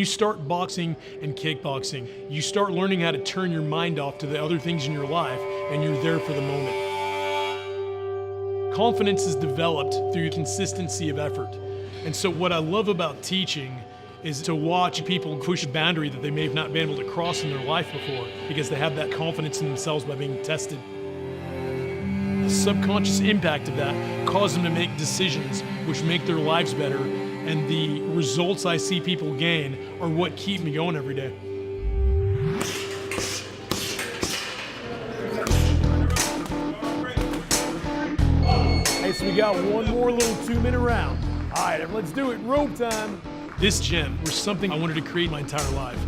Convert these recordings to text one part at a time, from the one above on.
you start boxing and kickboxing, you start learning how to turn your mind off to the other things in your life, and you're there for the moment. Confidence is developed through consistency of effort. And so what I love about teaching is to watch people push a boundary that they may have not been able to cross in their life before because they have that confidence in themselves by being tested. The subconscious impact of that causes them to make decisions which make their lives better, and the results I see people gain are what keep me going every day. Hey, so we got one more little 2-minute round. All right, let's do it, rope time. This gym was something I wanted to create my entire life.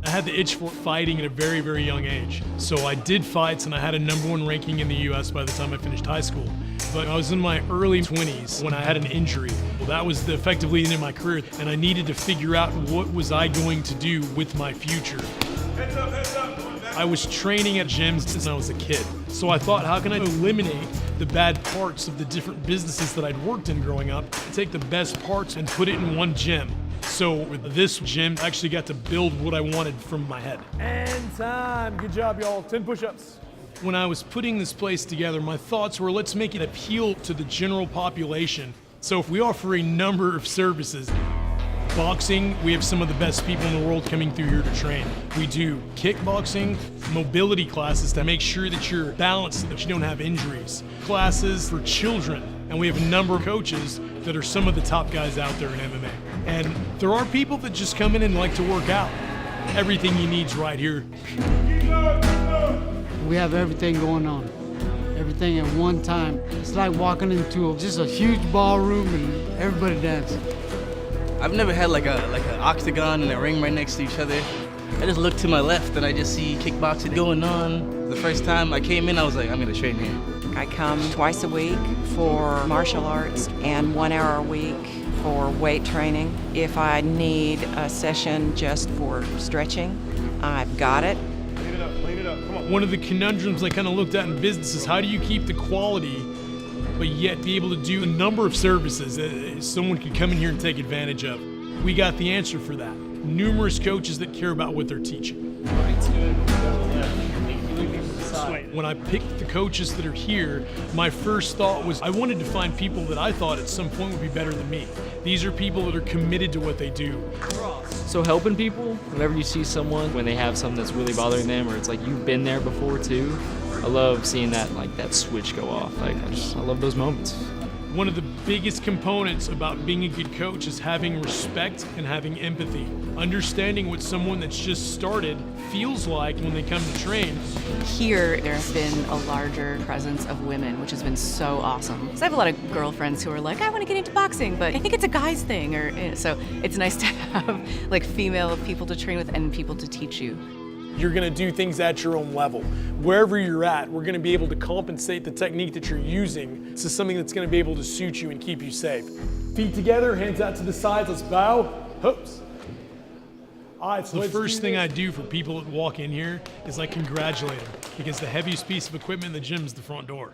I had the itch for fighting at a very, very young age. So I did fights and I had a #1 ranking in the US by the time I finished high school. But I was in my early 20s when I had an injury. Well, that was effectively the end of my career, and I needed to figure out what was I going to do with my future. Heads up, heads up. I was training at gyms since I was a kid. So I thought, how can I eliminate the bad parts of the different businesses that I'd worked in growing up, take the best parts and put it in one gym. So with this gym, I actually got to build what I wanted from my head. And time, good job y'all, 10 push-ups. When I was putting this place together, my thoughts were, let's make it appeal to the general population. So if we offer a number of services, boxing, we have some of the best people in the world coming through here to train. We do kickboxing, mobility classes to make sure that you're balanced, that you don't have injuries. Classes for children, and we have a number of coaches that are some of the top guys out there in MMA. And there are people that just come in and like to work out. Everything you need's right here. We have everything going on. Everything at one time. It's like walking into just a huge ballroom and everybody dancing. I've never had like an octagon and a ring right next to each other. I just look to my left and I just see kickboxing going on. The first time I came in, I was like, I'm gonna train here. I come twice a week for martial arts and 1 hour a week for weight training. If I need a session just for stretching, I've got it. Clean it up, clean it up, come on. One of the conundrums I kind of looked at in business is how do you keep the quality but yet be able to do a number of services that someone could come in here and take advantage of. We got the answer for that. Numerous coaches that care about what they're teaching. When I picked the coaches that are here, my first thought was I wanted to find people that I thought at some point would be better than me. These are people that are committed to what they do. So helping people, whenever you see someone, when they have something that's really bothering them, or it's like you've been there before too, I love seeing that, like that switch go off. Like I love those moments. One of the biggest components about being a good coach is having respect and having empathy. Understanding what someone that's just started feels like when they come to train. Here, there's been a larger presence of women, which has been so awesome. So I have a lot of girlfriends who are like, I want to get into boxing, but I think it's a guy's thing. So it's nice to have like female people to train with and people to teach you. You're gonna do things at your own level. Wherever you're at, we're gonna be able to compensate the technique that you're using to something that's gonna be able to suit you and keep you safe. Feet together, hands out to the sides, let's bow, hoops. All right, so the first thing I do for people that walk in here is I congratulate them because the heaviest piece of equipment in the gym is the front door.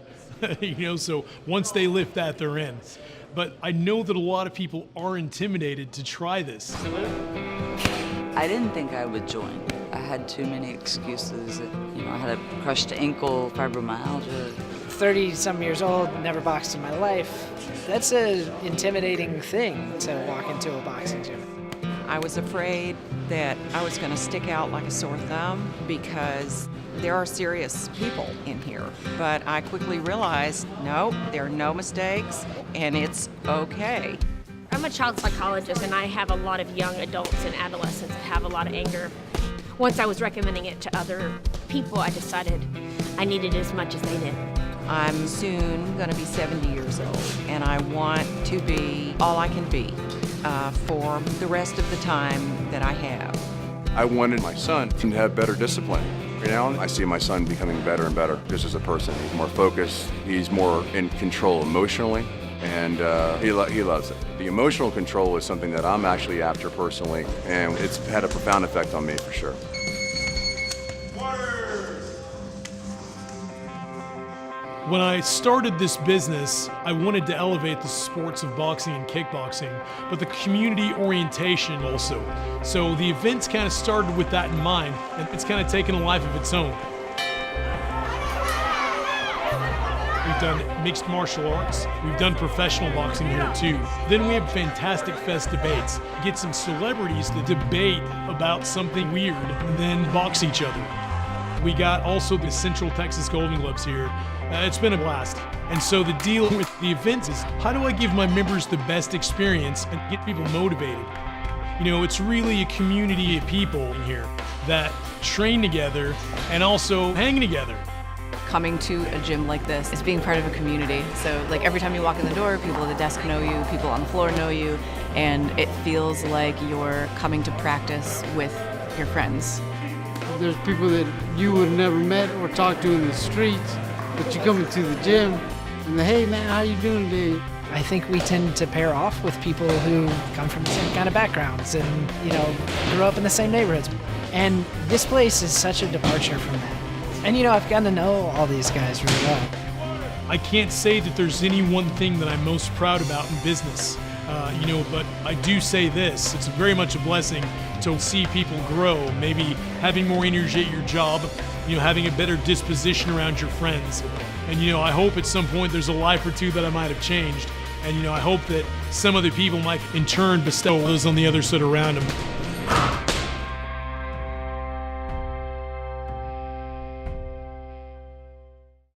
So once they lift that, they're in. But I know that a lot of people are intimidated to try this. I didn't think I would join. I had too many excuses. I had a crushed ankle, fibromyalgia. 30-some years old, never boxed in my life. That's an intimidating thing to walk into a boxing gym. I was afraid that I was going to stick out like a sore thumb because there are serious people in here. But I quickly realized, no, there are no mistakes, and it's okay. I'm a child psychologist, and I have a lot of young adults and adolescents that have a lot of anger. Once I was recommending it to other people, I decided I needed it as much as they did. I'm soon going to be 70 years old, and I want to be all I can be for the rest of the time that I have. I wanted my son to have better discipline. I see my son becoming better and better just as a person. He's more focused, he's more in control emotionally, and he loves it. The emotional control is something that I'm actually after personally, and it's had a profound effect on me for sure. When I started this business, I wanted to elevate the sports of boxing and kickboxing, but the community orientation also. So the events kind of started with that in mind, and it's kind of taken a life of its own. We've done mixed martial arts. We've done professional boxing here too. Then we have Fantastic Fest debates. Get some celebrities to debate about something weird and then box each other. We got also the Central Texas Golden Gloves here. It's been a blast. And so the deal with the events is, how do I give my members the best experience and get people motivated? You know, it's really a community of people in here that train together and also hang together. Coming to a gym like this is being part of a community. So like every time you walk in the door, people at the desk know you, people on the floor know you, and it feels like you're coming to practice with your friends. There's people that you would have never met or talked to in the streets, but you come into the gym and hey man, how you doing today? I think we tend to pair off with people who come from the same kind of backgrounds and, you know, grew up in the same neighborhoods. And this place is such a departure from that. And, you know, I've gotten to know all these guys really well. I can't say that there's any one thing that I'm most proud about in business, you know, but I do say this. It's very much a blessing to see people grow, maybe having more energy at your job, you know, having a better disposition around your friends. And, you know, I hope at some point there's a life or two that I might have changed. And, you know, I hope that some other people might in turn bestow those on the others that are around them.